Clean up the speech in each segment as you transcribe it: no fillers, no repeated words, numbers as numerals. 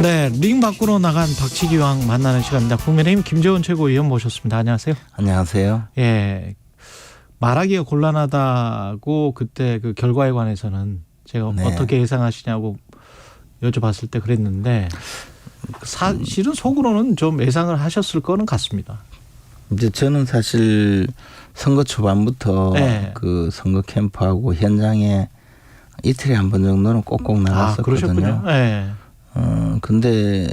네, 링 밖으로 나간 박치기왕 만나는 시간입니다. 국민의힘 김재원 최고위원 모셨습니다. 안녕하세요. 안녕하세요. 예, 말하기가 곤란하다고 그때 그 결과에 관해서는 제가 네. 어떻게 예상하시냐고 여쭤봤을 때 그랬는데 사실은 속으로는 좀 예상을 하셨을 거는 같습니다. 이제 저는 사실 선거 초반부터 네. 그 선거 캠프하고 현장에 이틀에 한 번 정도는 꼭꼭 나갔었거든요. 그러셨군요. 네. 근데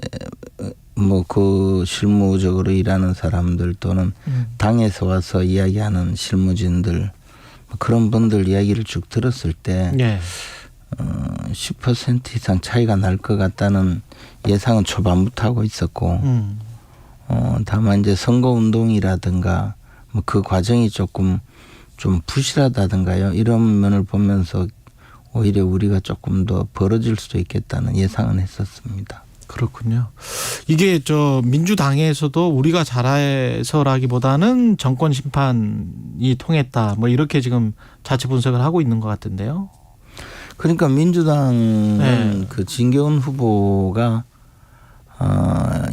뭐 그 실무적으로 일하는 사람들 또는 당에서 와서 이야기하는 실무진들 그런 분들 이야기를 쭉 들었을 때 네. 10% 이상 차이가 날 것 같다는 예상은 초반부터 하고 있었고 다만 이제 선거 운동이라든가 뭐 그 과정이 조금 좀 부실하다든가요 이런 면을 보면서 오히려 우리가 조금 더 벌어질 수도 있겠다는 예상은 했었습니다. 그렇군요. 이게 저 민주당에서도 우리가 잘해서라기보다는 정권 심판이 통했다. 뭐 이렇게 지금 자체 분석을 하고 있는 것 같은데요. 그러니까 민주당은 네. 그 진경훈 후보가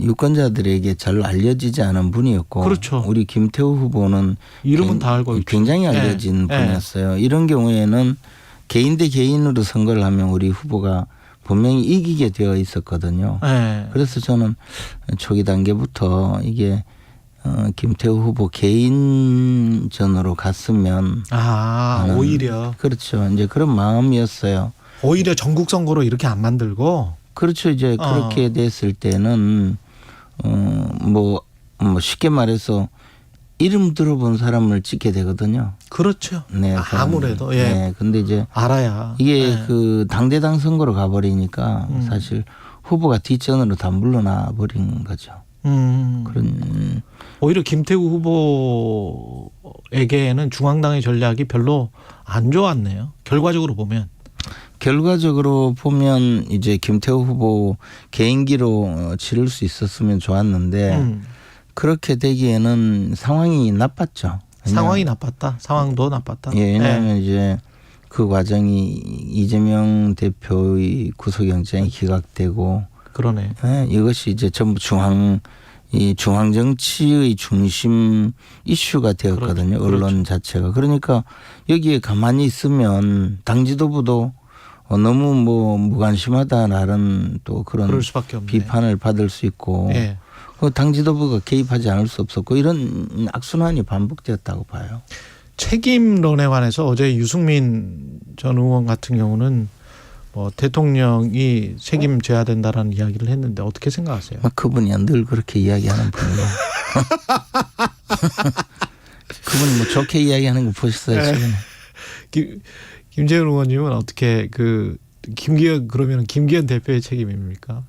유권자들에게 잘 알려지지 않은 분이었고, 그렇죠. 우리 김태우 후보는 이름은 다 알고 있죠. 굉장히 알려진 네. 분이었어요. 이런 경우에는 개인 대 개인으로 선거를 하면 우리 후보가 분명히 이기게 되어 있었거든요. 네. 그래서 저는 초기 단계부터 이게 김태우 후보 개인전으로 갔으면 오히려 그렇죠. 이제 그런 마음이었어요. 오히려 전국 선거로 이렇게 안 만들고 그렇죠. 이제 그렇게 됐을 때는 뭐 쉽게 말해서 이름 들어본 사람을 찍게 되거든요. 그렇죠. 네, 아무래도 예. 네, 근데 이제 알아야 이게 네. 그 당대당 선거로 가버리니까 사실 후보가 뒷전으로 다 물러나 버린 거죠. 그런 오히려 김태우 후보에게는 중앙당의 전략이 별로 안 좋았네요. 결과적으로 보면. 이제 김태우 후보 개인기로 치를 수 있었으면 좋았는데 그렇게 되기에는 상황이 나빴죠. 상황이 나빴다. 상황도 나빴다. 예, 왜냐하면 이제 그 과정이 이재명 대표의 구속영장이 기각되고 그러네. 예, 이것이 이제 전부 중앙 정치의 중심 이슈가 되었거든요. 그렇죠. 언론 자체가. 그러니까 여기에 가만히 있으면 당 지도부도 너무 뭐 무관심하다라는 또 그런 수밖에 없네. 비판을 받을 수 있고 예. 당 지도부가 개입하지 않을 수 없었고 이런 악순환이 반복되었다고 봐요. 책임론에 관해서 어제 유승민 전 의원 같은 경우는 뭐 대통령이 책임져야 된다라는 이야기를 했는데 어떻게 생각하세요? 그분이 늘 그렇게 이야기하는 분이에요. 그분이 뭐 좋게 이야기하는 거 보셨어요, 최근에? 김재원 의원님은 어떻게 그러면 김기현 대표의 책임입니까?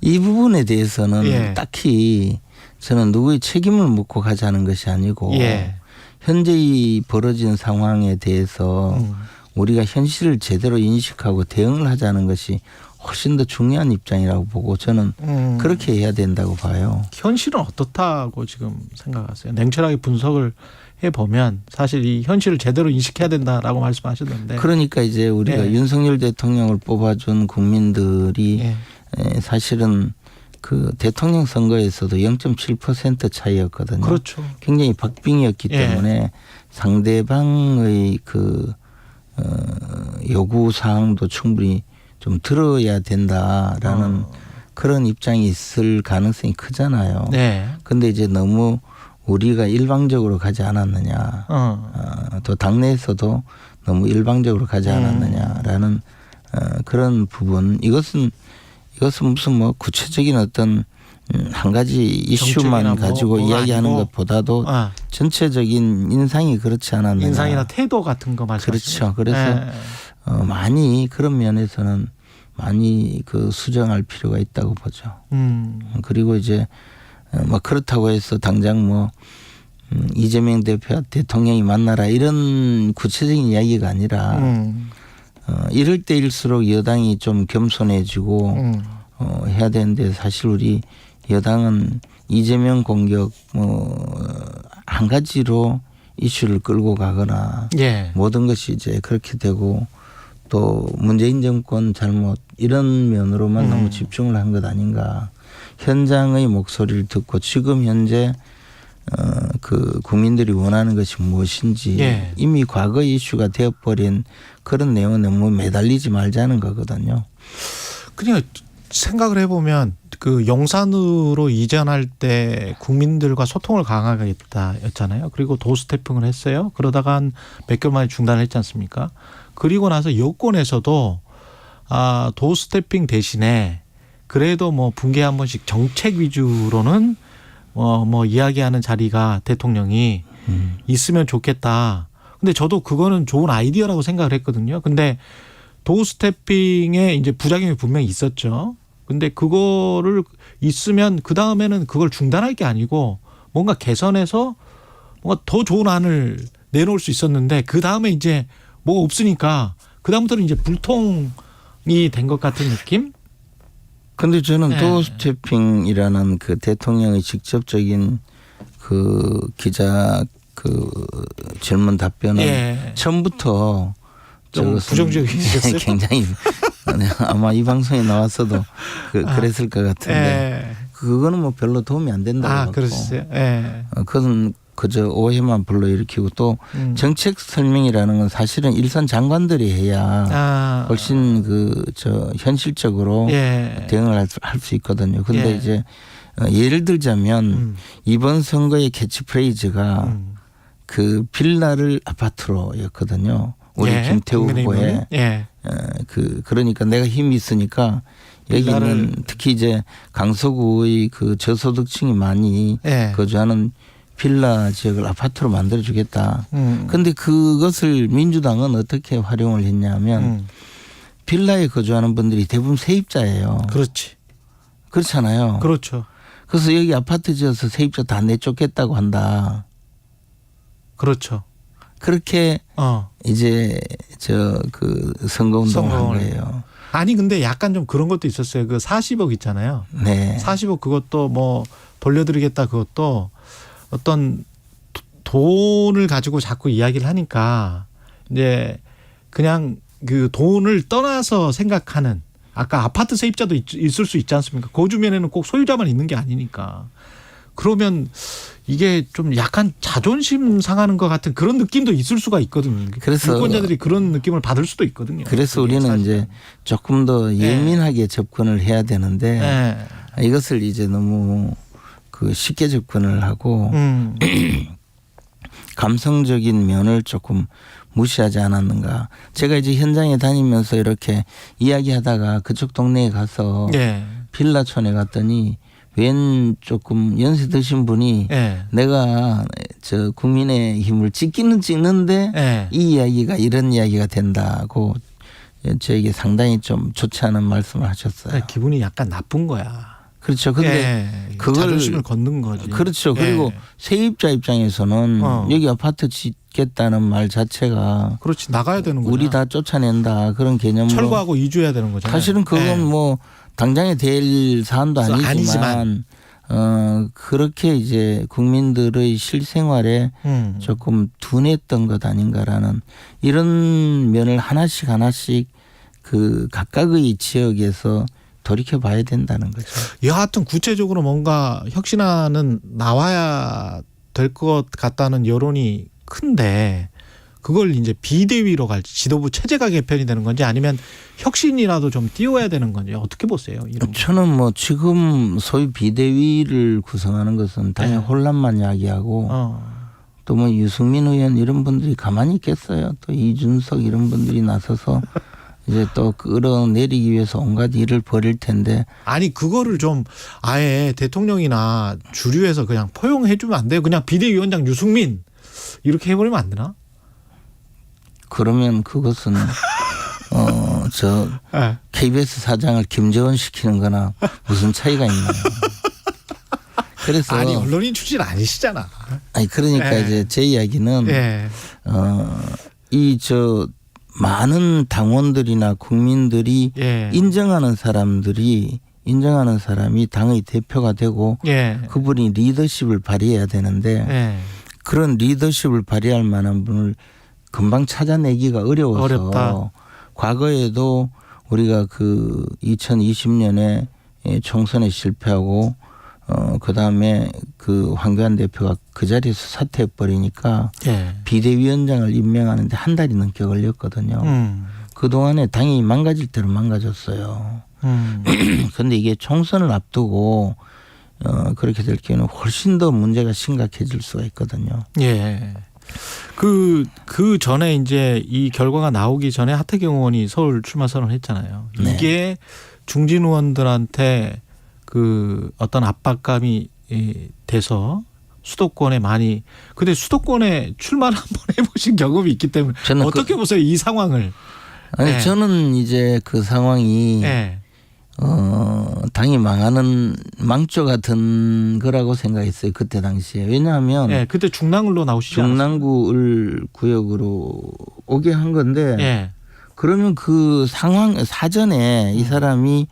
이 부분에 대해서는 예. 딱히 저는 누구의 책임을 묻고 가자는 것이 아니고 예. 현재 이 벌어진 상황에 대해서 우리가 현실을 제대로 인식하고 대응을 하자는 것이 훨씬 더 중요한 입장이라고 보고 저는 그렇게 해야 된다고 봐요. 현실은 어떻다고 지금 생각하세요? 냉철하게 분석을 해보면 사실 이 현실을 제대로 인식해야 된다라고 말씀하셨는데. 그러니까 이제 우리가 예. 윤석열 대통령을 뽑아준 국민들이 예. 사실은 그 대통령 선거에서도 0.7% 차이였거든요. 그렇죠. 굉장히 박빙이었기 예. 때문에 상대방의 그 요구 사항도 충분히 좀 들어야 된다라는 그런 입장이 있을 가능성이 크잖아요. 네. 근데 이제 너무 우리가 일방적으로 가지 않았느냐. 또 당내에서도 너무 일방적으로 가지 않았느냐라는 그런 부분. 이것은 무슨 뭐 구체적인 어떤 한 가지 이슈만 가지고 이야기하는 것보다도 전체적인 인상이 그렇지 않았느냐. 인상이나 태도 같은 거 말씀하시죠. 그렇죠. 그래서 많이 그런 면에서는 많이 그 수정할 필요가 있다고 보죠. 그리고 이제 뭐 그렇다고 해서 당장 뭐 이재명 대표 대통령이 만나라 이런 구체적인 이야기가 아니라 이럴 때일수록 여당이 좀 겸손해지고 해야 되는데 사실 우리 여당은 이재명 공격 한 가지로 이슈를 끌고 가거나 예. 모든 것이 이제 그렇게 되고 또 문재인 정권 잘못 이런 면으로만 너무 음. 집중을 한 것 아닌가. 현장의 목소리를 듣고 지금 현재 그 국민들이 원하는 것이 무엇인지 예. 이미 과거 이슈가 되어버린 그런 내용에 너무 매달리지 말자는 거거든요. 그냥 생각을 해보면 그 용산으로 이전할 때 국민들과 소통을 강화하겠다였잖아요. 그리고 도스태핑을 했어요. 그러다가 한 몇 개월 만에 중단을 했지 않습니까? 그리고 나서 여권에서도 도스태핑 대신에 그래도 뭐 분기에 한 번씩 정책 위주로는 뭐 이야기하는 자리가 대통령이 있으면 좋겠다. 근데 저도 그거는 좋은 아이디어라고 생각을 했거든요. 근데 도스태핑에 이제 부작용이 분명히 있었죠. 근데 그거를 있으면 그 다음에는 그걸 중단할 게 아니고 뭔가 개선해서 뭔가 더 좋은 안을 내놓을 수 있었는데 그 다음에 이제 뭐가 없으니까 그 다음부터는 이제 불통이 된 것 같은 느낌? 근데 저는 네. 도스태핑이라는 그 대통령의 직접적인 그 기자 그 질문 답변은 예. 처음부터 좀 저것은 부정적이셨어요? 굉장히 아마 이 방송에 나왔어도 그랬을 것 같은데 예. 그거는 뭐 별로 도움이 안 된다고. 그러셨어요? 예. 그건 그저 오해만 불러일으키고 또 정책 설명이라는 건 사실은 일선 장관들이 해야 훨씬 현실적으로 예. 대응을 할 수 있거든요. 근데 예. 이제 예를 들자면 이번 선거의 캐치프레이즈가 그 빌라를 아파트로였거든요. 우리 예. 김태우 후보의 예. 그러니까 내가 힘이 있으니까 여기는 특히 이제 강서구의 그 저소득층이 많이 예. 거주하는 빌라 지역을 아파트로 만들어주겠다. 그런데 그것을 민주당은 어떻게 활용을 했냐면 빌라에 거주하는 분들이 대부분 세입자예요. 그렇지. 그렇잖아요. 그렇죠. 그래서 여기 아파트 지어서 세입자 다 내쫓겠다고 한다. 그렇죠. 그렇게 이제 그 선거운동을 한 거예요. 아니 근데 약간 좀 그런 것도 있었어요. 그 40억 있잖아요. 네. 40억 그것도 뭐 돌려드리겠다 그것도 어떤 돈을 가지고 자꾸 이야기를 하니까 이제 그냥 그 돈을 떠나서 생각하는 아까 아파트 세입자도 있을 수 있지 않습니까? 그 주변에는 꼭 소유자만 있는 게 아니니까. 그러면 이게 좀 약간 자존심 상하는 것 같은 그런 느낌도 있을 수가 있거든요. 그래서 유권자들이 그런 느낌을 받을 수도 있거든요. 그래서 우리는 사실은. 이제 조금 더 예민하게 접근을 해야 되는데 네. 이것을 이제 너무 그 쉽게 접근을 하고 감성적인 면을 조금 무시하지 않았는가. 제가 이제 현장에 다니면서 이렇게 이야기하다가 그쪽 동네에 가서 네. 빌라촌에 갔더니 웬 조금 연세 드신 분이 네. 내가 저 국민의힘을 찍기는 찍는데 네. 이 이야기가 이런 이야기가 된다고 저에게 상당히 좀 좋지 않은 말씀을 하셨어요. 기분이 약간 나쁜 거야. 그렇죠. 근데 그걸 자존심을 걷는 거지. 그렇죠. 그리고 세입자 입장에서는 여기 아파트 짓겠다는 말 자체가 그렇지 나가야 되는 거야. 우리 다 쫓아낸다 그런 개념으로 철거하고 이주해야 되는 거잖아요. 사실은 그건 뭐 당장에 될 사안도 아니지만 그렇게 이제 국민들의 실생활에 조금 둔했던 것 아닌가라는 이런 면을 하나씩 그 각각의 지역에서 돌이켜 봐야 된다는 거죠. 여하튼 구체적으로 뭔가 혁신안은 나와야 될 것 같다는 여론이 큰데 그걸 이제 비대위로 갈지 지도부 체제가 개편이 되는 건지 아니면 혁신이라도 좀 띄워야 되는 건지 어떻게 보세요? 이런 저는 뭐 지금 소위 비대위를 구성하는 것은 당연히 혼란만 야기하고 또 뭐 유승민 의원 이런 분들이 가만히 있겠어요. 또 이준석 이런 분들이 나서서 이제 또 끌어내리기 위해서 온갖 일을 벌일 텐데. 아니 그거를 좀 아예 대통령이나 주류에서 그냥 포용해 주면 안 돼요? 그냥 비대위원장 유승민 이렇게 해버리면 안 되나? 그러면 그것은 KBS 사장을 김재원 시키는 거나 무슨 차이가 있나요? 그래서 아니 언론인 출신 아니시잖아. 아니 그러니까 이제 제 이야기는 많은 당원들이나 국민들이 인정하는 사람이 당의 대표가 되고 그분이 리더십을 발휘해야 되는데 그런 리더십을 발휘할 만한 분을 금방 찾아내기가 어려워서 어렵다. 과거에도 우리가 그 2020년에 총선에 실패하고 그다음에 그 황교안 대표가 그 자리에서 사퇴해 버리니까 예. 비대위원장을 임명하는데 한 달이 넘게 걸렸거든요. 그동안에 당이 망가질 대로 망가졌어요. 그런데 이게 총선을 앞두고 그렇게 될 경우는 훨씬 더 문제가 심각해질 수가 있거든요. 예. 그 전에 이제 이 결과가 나오기 전에 하태경 의원이 서울 출마 선언을 했잖아요. 네. 이게 중진 의원들한테 그 어떤 압박감이 돼서 수도권에 많이 근데 수도권에 출마를 한번 해보신 경험이 있기 때문에 저는 어떻게 보세요 이 상황을? 아니 네. 저는 이제 그 상황이 네. 당이 망하는 망조 같은 거라고 생각했어요. 그때 당시에. 왜냐하면 네. 그때 중랑구로 나오시죠. 중랑구를 구역으로 오게 한 건데 네. 그러면 그 상황 사전에 이 사람이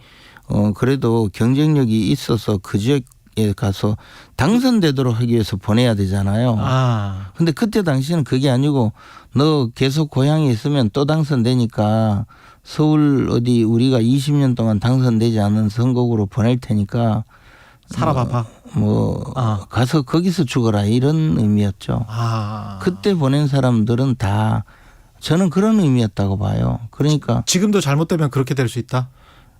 그래도 경쟁력이 있어서 그 지역에 가서 당선되도록 하기 위해서 보내야 되잖아요. 아. 근데 그때 당시에는 그게 아니고 너 계속 고향에 있으면 또 당선되니까 서울 어디 우리가 20년 동안 당선되지 않은 선거구로 보낼 테니까 살아봐봐. 가서 거기서 죽어라 이런 의미였죠. 아. 그때 보낸 사람들은 다 저는 그런 의미였다고 봐요. 그러니까 지금도 잘못되면 그렇게 될 수 있다.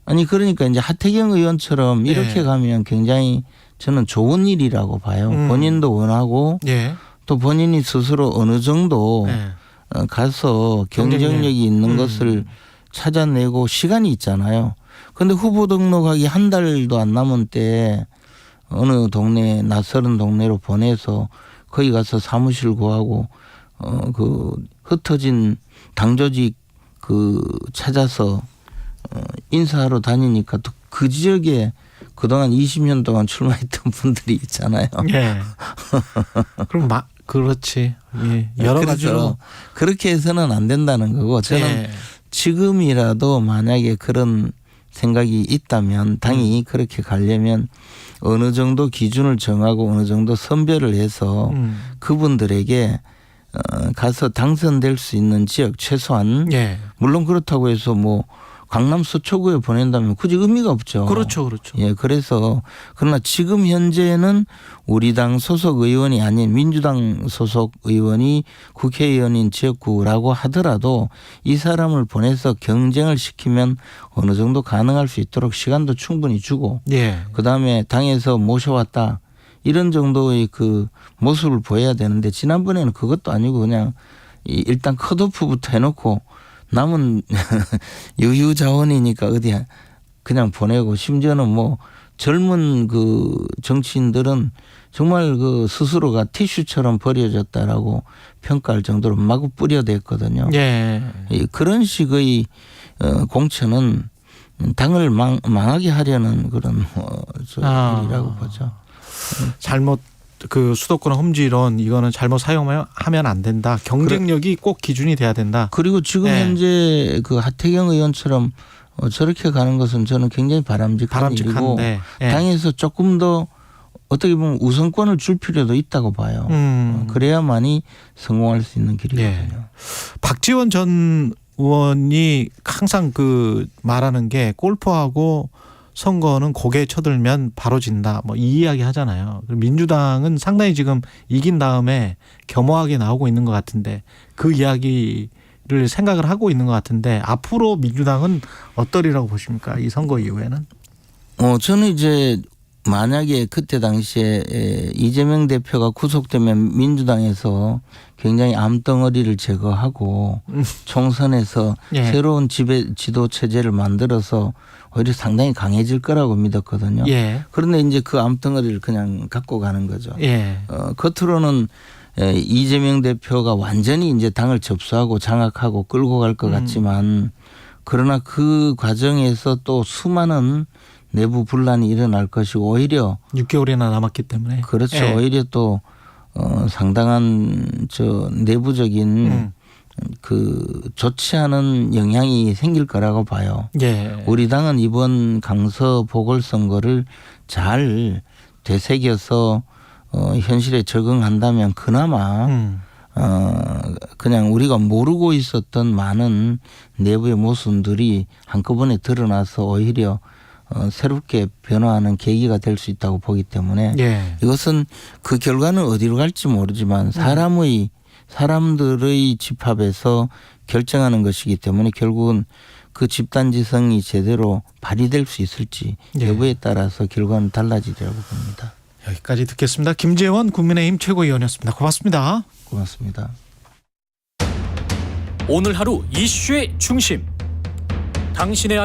아니 그러니까 이제 하태경 의원처럼 이렇게 가면 굉장히 저는 좋은 일이라고 봐요. 본인도 원하고 예. 또 본인이 스스로 어느 정도 네. 가서 경쟁력이 있는 것을 찾아내고 시간이 있잖아요. 그런데 후보 등록하기 한 달도 안 남은 때 어느 동네 낯설은 동네로 보내서 거기 가서 사무실 구하고 그 흩어진 당조직 그 찾아서 인사하러 다니니까 또 그 지역에 그동안 20년 동안 출마했던 분들이 있잖아요. 예. 그럼 그렇지. 예. 여러 가지로 그렇게 해서는 안 된다는 거고 저는 예. 지금이라도 만약에 그런 생각이 있다면 당이 그렇게 가려면 어느 정도 기준을 정하고 어느 정도 선별을 해서 그분들에게 가서 당선될 수 있는 지역 최소한 예. 물론 그렇다고 해서 뭐 강남 서초구에 보낸다면 굳이 의미가 없죠. 그렇죠. 그렇죠. 예, 그래서 그러나 지금 현재는 우리 당 소속 의원이 아닌 민주당 소속 의원이 국회의원인 지역구라고 하더라도 이 사람을 보내서 경쟁을 시키면 어느 정도 가능할 수 있도록 시간도 충분히 주고 예. 그다음에 당에서 모셔왔다 이런 정도의 그 모습을 보여야 되는데 지난번에는 그것도 아니고 그냥 일단 컷오프부터 해놓고 남은 유유자원이니까 어디 그냥 보내고 심지어는 뭐 젊은 그 정치인들은 정말 그 스스로가 티슈처럼 버려졌다라고 평가할 정도로 마구 뿌려댔거든요. 예. 그런 식의 공천은 당을 망하게 하려는 그런 일이라고 보죠. 잘못 그 수도권 험지론 이거는 잘못 사용하면 안 된다. 경쟁력이 꼭 기준이 돼야 된다. 그리고 지금 네. 현재 그 하태경 의원처럼 저렇게 가는 것은 저는 굉장히 바람직한 일이고 예. 당에서 조금 더 어떻게 보면 우선권을 줄 필요도 있다고 봐요. 그래야만이 성공할 수 있는 길이거든요. 예. 박지원 전 의원이 항상 그 말하는 게 골프하고 선거는 고개 쳐들면 바로 진다. 뭐 이 이야기 하잖아요. 민주당은 상당히 지금 이긴 다음에 겸허하게 나오고 있는 것 같은데 그 이야기를 생각을 하고 있는 것 같은데 앞으로 민주당은 어떠리라고 보십니까? 이 선거 이후에는? 저는 이제 만약에 그때 당시에 이재명 대표가 구속되면 민주당에서 굉장히 암덩어리를 제거하고 총선에서 예. 새로운 지도 체제를 만들어서 오히려 상당히 강해질 거라고 믿었거든요. 예. 그런데 이제 그 암덩어리를 그냥 갖고 가는 거죠. 예. 겉으로는 이재명 대표가 완전히 이제 당을 접수하고 장악하고 끌고 갈 것 같지만 그러나 그 과정에서 또 수많은 내부 분란이 일어날 것이고 오히려 6개월이나 남았기 때문에. 그렇죠. 예. 오히려 또 상당한 내부적인 그 좋지 않은 영향이 생길 거라고 봐요. 예. 우리 당은 이번 강서 보궐선거를 잘 되새겨서 현실에 적응한다면 그나마 그냥 우리가 모르고 있었던 많은 내부의 모순들이 한꺼번에 드러나서 오히려 새롭게 변화하는 계기가 될 수 있다고 보기 때문에 예. 이것은 그 결과는 어디로 갈지 모르지만 사람들의 집합에서 결정하는 것이기 때문에 결국은 그 집단지성이 제대로 발휘될 수 있을지 예. 여부에 따라서 결과는 달라지리라고 봅니다. 여기까지 듣겠습니다. 김재원 국민의힘 최고위원이었습니다. 고맙습니다. 고맙습니다. 오늘 하루 이슈의 중심. 당신의